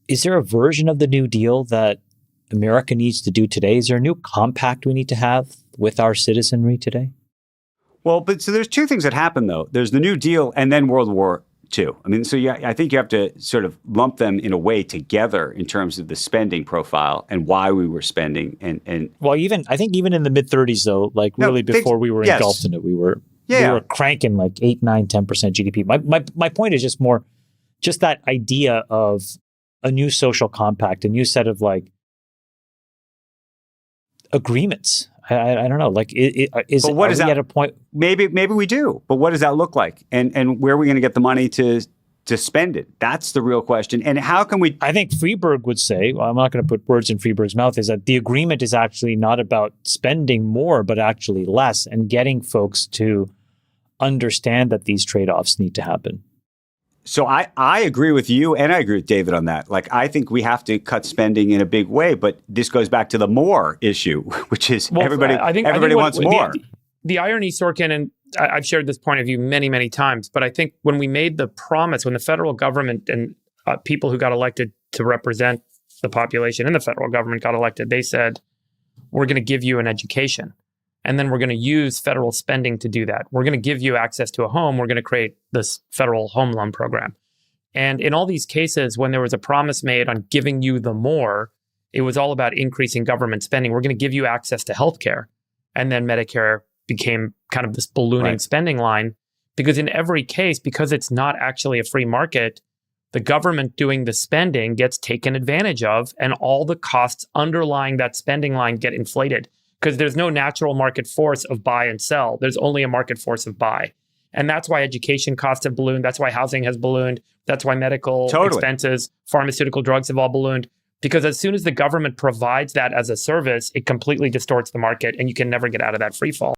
Is there a version of the New Deal that America needs to do today? Is there a new compact we need to have with our citizenry today? Well, but so there's two things that happen, though. There's the New Deal and then World War II. I mean, so yeah, I think you have to sort of lump them in a way together in terms of the spending profile and why we were spending. And well, I think even in the mid 30s, though, like really before we were engulfed in it, we were cranking like 8, 9, 10% GDP. My point is just that idea of a new social compact, a new set of like agreements. I don't know. Like, are we at a point? Maybe we do. But what does that look like? And where are we going to get the money to spend it? That's the real question. And how can we? I think Freeberg would say, well, I'm not going to put words in Freeberg's mouth, is that the agreement is actually not about spending more, but actually less, and getting folks to understand that these trade-offs need to happen. So I agree with you, and I agree with David on that. Like, I think we have to cut spending in a big way, but this goes back to the more issue, which is everybody wants more. The irony, Sorkin, and I've shared this point of view many, many times, but I think when we made the promise, when the federal government and people who got elected to represent the population in the federal government got elected, they said, we're going to give you an education. And then we're going to use federal spending to do that. We're going to give you access to a home. We're going to create this federal home loan program. And in all these cases, when there was a promise made on giving you the more, it was all about increasing government spending. We're going to give you access to healthcare. And then Medicare became kind of this ballooning spending line. Because in every case, because it's not actually a free market, the government doing the spending gets taken advantage of, and all the costs underlying that spending line get inflated. Because there's no natural market force of buy and sell. There's only a market force of buy. And that's why education costs have ballooned. That's why housing has ballooned. That's why medical expenses, pharmaceutical drugs have all ballooned. Because as soon as the government provides that as a service, it completely distorts the market and you can never get out of that free fall.